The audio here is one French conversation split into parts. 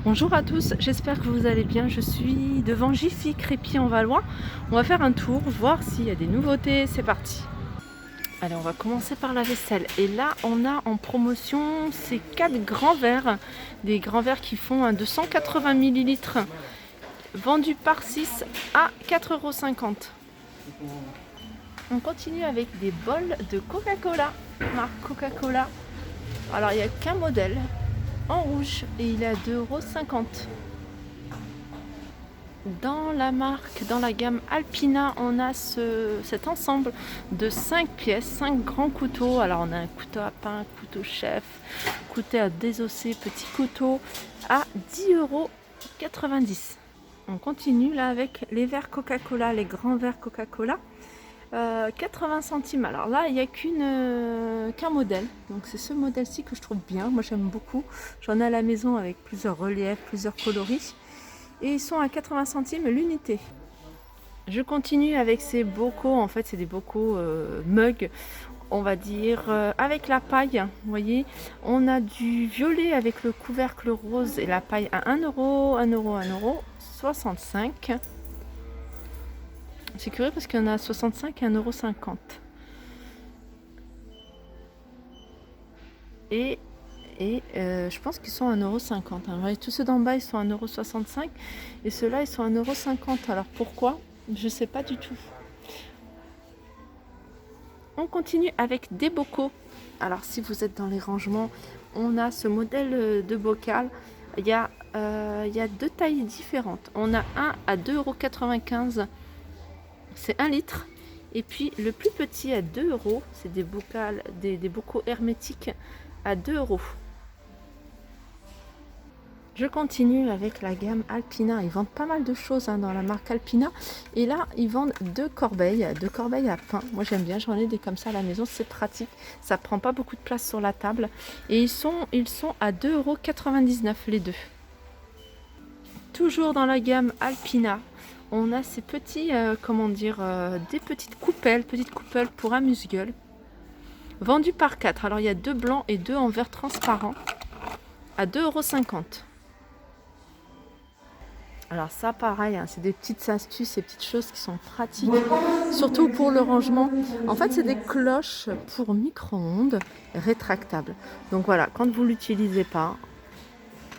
Bonjour à tous, j'espère que vous allez bien. Je suis devant Jiffy Crépy en Valois. On va faire un tour, voir s'il y a des nouveautés. C'est parti. Allez, on va commencer par la vaisselle. Et là, on a en promotion ces 4 grands verres. Des grands verres qui font un 280 millilitres, vendus par 6 à 4,50 €. On continue avec des bols de Coca-Cola, marque Coca-Cola. Alors, il n'y a qu'un modèle en rouge et il est à 2,50 €. Dans la gamme Alpina, on a cet ensemble de 5 pièces, 5 grands couteaux. Alors on a un couteau à pain, couteau chef, couteau à désosser, petit couteau à 10,90 €. On continue là avec les verres Coca-Cola, les grands verres Coca-Cola. 80 centimes. Alors là, il n'y a qu'un modèle. Donc c'est ce modèle-ci que je trouve bien. Moi j'aime beaucoup. J'en ai à la maison avec plusieurs reliefs, plusieurs coloris. Et ils sont à 80 centimes l'unité. Je continue avec ces bocaux. En fait, c'est des bocaux mugs, on va dire, avec la paille. Vous voyez, on a du violet avec le couvercle rose et la paille à 1 €, 1 €, 1,65 €. C'est curieux parce qu'il y en a à 65 et 1,50 €. Et je pense qu'ils sont à 1,50 €. Hein. Tous ceux d'en bas, ils sont à 1,65 € et ceux-là, ils sont à 1,50 €. Alors pourquoi? Je ne sais pas du tout. On continue avec des bocaux. Alors si vous êtes dans les rangements, on a ce modèle de bocal. Il y a 2 tailles différentes. On a un à 2,95 €, c'est 1 litre. Et puis le plus petit à 2 €, c'est des bocaux hermétiques à 2 €. Je continue avec la gamme Alpina. Ils vendent pas mal de choses dans la marque Alpina. Et là, ils vendent 2 corbeilles à pain. Moi, j'aime bien. J'en ai des comme ça à la maison. C'est pratique. Ça prend pas beaucoup de place sur la table. Et ils sont à 2,99 € les deux. Toujours dans la gamme Alpina, on a ces petits, des petites coupelles pour amuse-gueule. Vendues par 4. Alors, il y a 2 blancs et 2 en verre transparent à 2,50 €. Alors ça pareil, c'est des petites astuces, ces petites choses qui sont pratiques, surtout pour le rangement. En fait, c'est des cloches pour micro-ondes rétractables. Donc voilà, quand vous ne l'utilisez pas,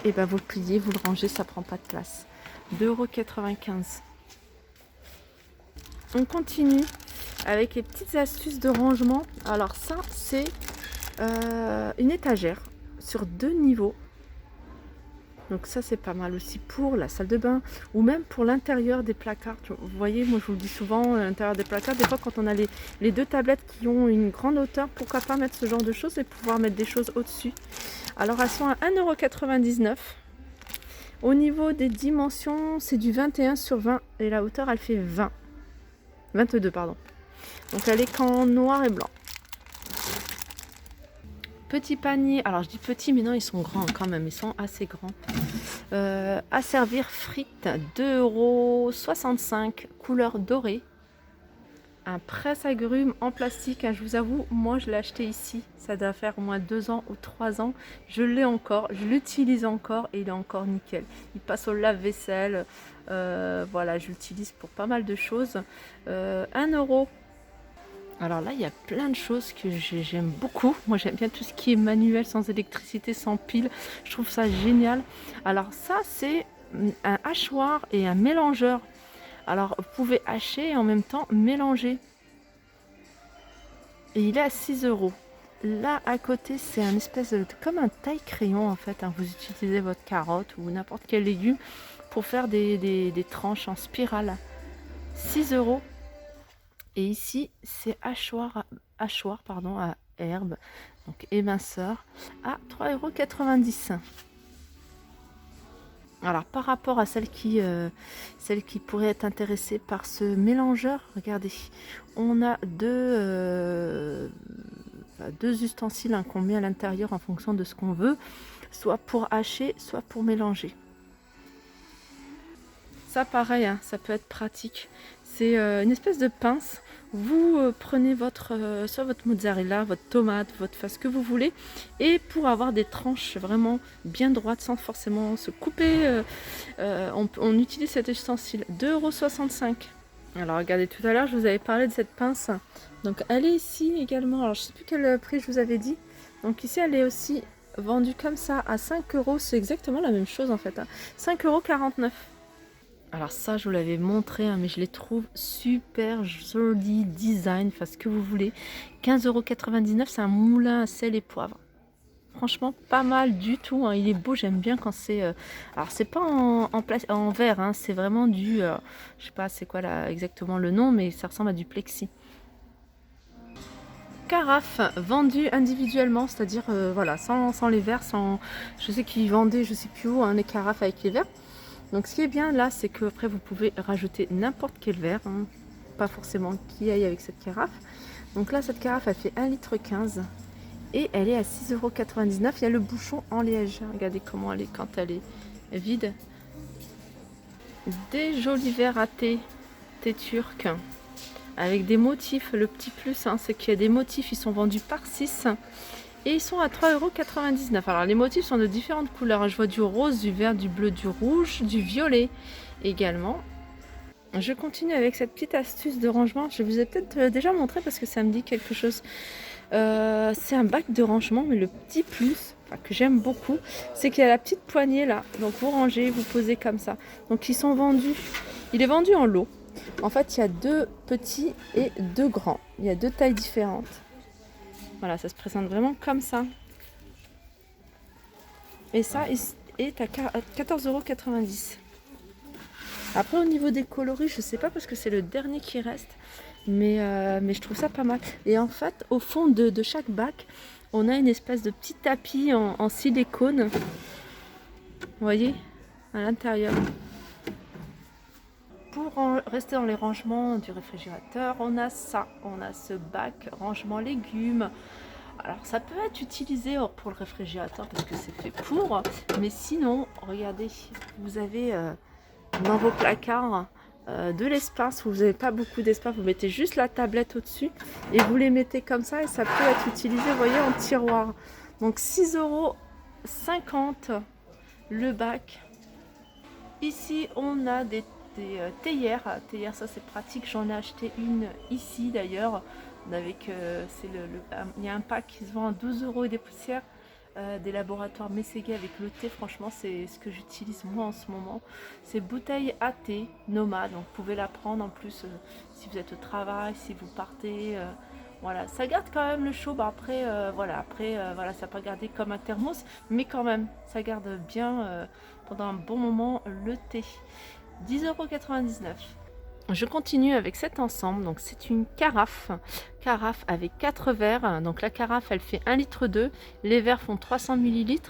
et ben vous le pliez, vous le rangez, ça prend pas de place. 2,95 €. On continue avec les petites astuces de rangement. Alors ça, c'est une étagère sur 2 niveaux. Donc ça c'est pas mal aussi pour la salle de bain ou même pour l'intérieur des placards. Vous voyez, moi je vous le dis souvent, l'intérieur des placards, des fois quand on a les 2 tablettes qui ont une grande hauteur, pourquoi pas mettre ce genre de choses et pouvoir mettre des choses au-dessus. Alors elles sont à 1,99 €. Au niveau des dimensions, c'est du 21 sur 20 et la hauteur elle fait 22 pardon. Donc elle est qu'en noir et blanc. Petit panier, alors je dis petit mais non ils sont grands quand même, ils sont assez grands. À servir frites, 2,65 €, couleur dorée. Un presse-agrumes en plastique, je vous avoue, moi je l'ai acheté ici, ça doit faire au moins 2 ans ou 3 ans. Je l'ai encore, je l'utilise encore et il est encore nickel. Il passe au lave-vaisselle, voilà, je l'utilise pour pas mal de choses. 1 €. Alors là, il y a plein de choses que j'aime beaucoup. Moi, j'aime bien tout ce qui est manuel, sans électricité, sans pile. Je trouve ça génial. Alors ça, c'est un hachoir et un mélangeur. Alors, vous pouvez hacher et en même temps mélanger. Et il est à 6 €. Là, à côté, c'est un espèce de... comme un taille-crayon, en fait. Vous utilisez votre carotte ou n'importe quel légume pour faire des tranches en spirale. 6 €. Et ici, c'est hachoir à herbe, donc éminceur, à 3,90 €. Alors, par rapport à celle qui pourrait être intéressée par ce mélangeur, regardez, on a deux ustensiles qu'on met à l'intérieur en fonction de ce qu'on veut, soit pour hacher, soit pour mélanger. Ça, pareil, ça peut être pratique. c'est une espèce de pince. Vous prenez soit votre mozzarella, votre tomate, ce que vous voulez, et pour avoir des tranches vraiment bien droites sans forcément se couper, on utilise cet ustensile. 2,65 €. Alors regardez, tout à l'heure je vous avais parlé de cette pince, donc elle est ici également. Alors je sais plus quel prix je vous avais dit. Donc ici elle est aussi vendue comme ça à 5 €. C'est exactement la même chose en fait, hein. 5,49 €. Alors ça, je vous l'avais montré, hein, mais je les trouve super joli design, enfin ce que vous voulez. 15,99 €, c'est un moulin à sel et poivre. Franchement, pas mal du tout, hein. Il est beau, j'aime bien quand c'est... Alors c'est pas en verre, hein, c'est vraiment du... je sais pas c'est quoi là exactement le nom, mais ça ressemble à du plexi. Carafe vendue individuellement, c'est-à-dire voilà, sans les verres, sans... Je sais qu'ils vendaient, je sais plus où, hein, les carafes avec les verres. Donc ce qui est bien là, c'est que après vous pouvez rajouter n'importe quel verre, hein, pas forcément qui aille avec cette carafe. Donc là, cette carafe, elle fait 1,15 litre et elle est à 6,99 €. Il y a le bouchon en liège. Regardez comment elle est quand elle est vide. Des jolis verres à thé turc avec des motifs. Le petit plus, hein, c'est qu'il y a des motifs, ils sont vendus par 6. Et ils sont à 3,99 €. Alors les motifs sont de différentes couleurs. Je vois du rose, du vert, du bleu, du rouge, du violet également. Je continue avec cette petite astuce de rangement. Je vous ai peut-être déjà montré parce que ça me dit quelque chose. C'est un bac de rangement, mais le petit plus, que j'aime beaucoup, c'est qu'il y a la petite poignée là. Donc vous rangez, vous posez comme ça. Donc ils sont vendus. Il est vendu en lot. En fait, il y a 2 petits et 2 grands. Il y a 2 tailles différentes. Voilà, ça se présente vraiment comme ça. Et ça est à 14,90 €. Après, au niveau des coloris, je sais pas parce que c'est le dernier qui reste. Mais je trouve ça pas mal. Et en fait, au fond de chaque bac, on a une espèce de petit tapis en silicone. Vous voyez, à l'intérieur. Pour rester dans les rangements du réfrigérateur, on a ça. On a ce bac rangement légumes. Alors ça peut être utilisé pour le réfrigérateur parce que c'est fait pour, mais sinon, regardez, vous avez dans vos placards de l'espace, où vous n'avez pas beaucoup d'espace, vous mettez juste la tablette au-dessus et vous les mettez comme ça et ça peut être utilisé, vous voyez, en tiroir. Donc 6,50 € le bac. Ici, on a des théières. Théières, ça c'est pratique, j'en ai acheté une ici d'ailleurs. Avec il y a un pack qui se vend à 12 € et des poussières des laboratoires Mességuet avec le thé. Franchement, c'est ce que j'utilise moi en ce moment. C'est bouteille à thé nomade, donc vous pouvez la prendre en plus si vous êtes au travail, si vous partez. Voilà, ça garde quand même le chaud. Bah, après, voilà, ça peut garder comme un thermos, mais quand même, ça garde bien pendant un bon moment le thé. 10,99 €. Je continue avec cet ensemble, donc c'est une carafe avec 4 verres. Donc la carafe, elle fait 1,2 litre, les verres font 300 ml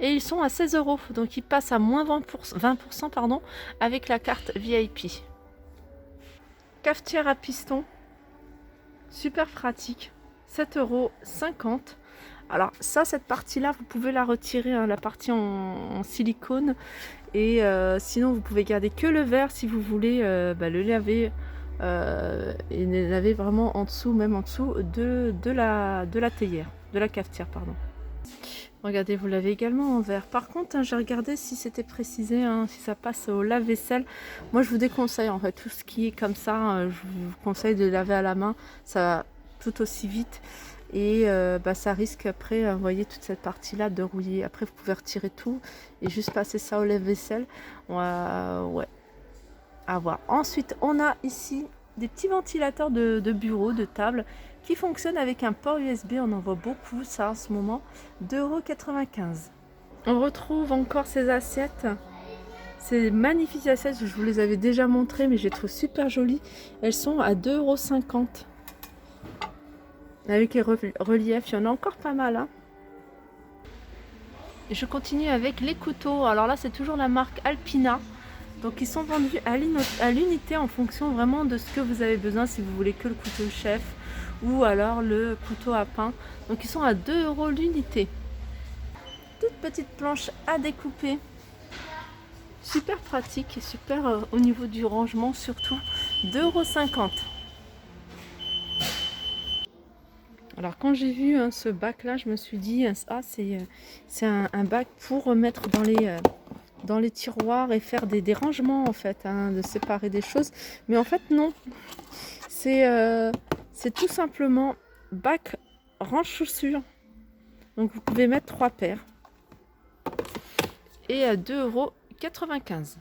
et ils sont à 16 €. Donc ils passent à moins 20% pardon, avec la carte VIP. Cafetière à piston, super pratique, 7,50 €. Alors ça, cette partie-là, vous pouvez la retirer, hein, la partie en silicone. Et sinon, vous pouvez garder que le verre si vous voulez le laver et le laver vraiment en dessous, même en dessous de la théière, de la cafetière, pardon. Regardez, vous l'avez également en verre. Par contre, hein, j'ai regardé si c'était précisé, hein, si ça passe au lave-vaisselle. Moi, je vous déconseille en fait tout ce qui est comme ça. Je vous conseille de laver à la main, ça va tout aussi vite. Et ça risque après, vous voyez, toute cette partie là de rouiller. Après vous pouvez retirer tout et juste passer ça au lave-vaisselle. Ouais, à voir. Ensuite on a ici des petits ventilateurs de bureau, de table qui fonctionnent avec un port USB. On en voit beaucoup ça en ce moment. 2,95 €. On retrouve encore ces assiettes. Ces magnifiques assiettes, je vous les avais déjà montrées, mais je les trouve super jolies. Elles sont à 2,50 €. Avec les reliefs, il y en a encore pas mal, hein. Et je continue avec les couteaux. Alors là, c'est toujours la marque Alpina. Donc ils sont vendus à l'unité en fonction vraiment de ce que vous avez besoin. Si vous voulez que le couteau chef ou alors le couteau à pain. Donc ils sont à 2 € l'unité. Toute petite planche à découper. Super pratique et super au niveau du rangement surtout. 2,50 €. Alors quand j'ai vu ce bac là, je me suis dit ah c'est un bac pour mettre dans les tiroirs et faire des rangements en fait, de séparer des choses. Mais en fait non, c'est tout simplement bac range chaussures. Donc vous pouvez mettre 3 paires. Et à 2,95 €.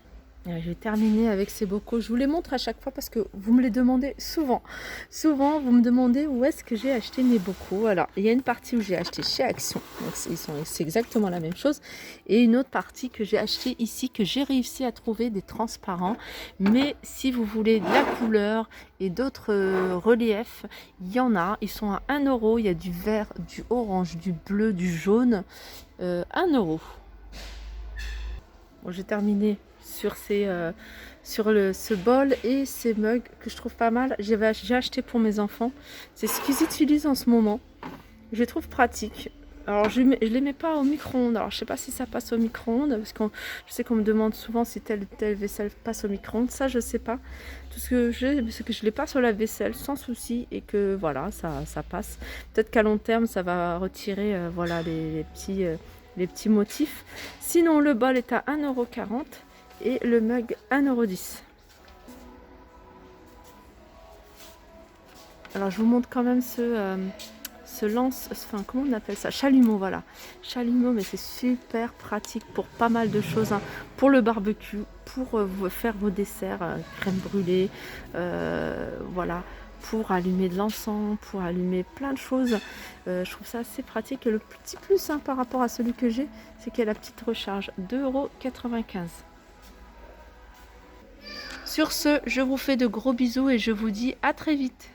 Je vais terminer avec ces bocaux. Je vous les montre à chaque fois parce que vous me les demandez souvent. Souvent, vous me demandez où est-ce que j'ai acheté mes bocaux. Alors, il y a une partie où j'ai acheté chez Action. Donc, c'est exactement la même chose. Et une autre partie que j'ai acheté ici, que j'ai réussi à trouver des transparents. Mais si vous voulez de la couleur et d'autres reliefs, il y en a. Ils sont à 1 €. Il y a du vert, du orange, du bleu, du jaune. 1 €. Bon, j'ai terminé sur ce bol et ces mugs que je trouve pas mal. J'ai acheté pour mes enfants. C'est ce qu'ils utilisent en ce moment. Je les trouve pratiques. Alors je les mets pas au micro-ondes. Alors je sais pas si ça passe au micro-ondes parce que je sais qu'on me demande souvent si telle vaisselle passe au micro-ondes. Ça je sais pas. Tout ce que c'est que je les passe au lave-vaisselle sans souci et que voilà ça passe. Peut-être qu'à long terme ça va retirer voilà les petits motifs. Sinon le bol est à 1,40 € et le mug 1,10 €. Alors je vous montre quand même enfin comment on appelle ça, chalumeau, voilà, chalumeau, mais c'est super pratique pour pas mal de choses, pour le barbecue, pour faire vos desserts, crème brûlée, voilà, pour allumer de l'encens, pour allumer plein de choses. Je trouve ça assez pratique et le petit plus par rapport à celui que j'ai, c'est qu'il y a la petite recharge, 2,95 €. Sur ce, je vous fais de gros bisous et je vous dis à très vite.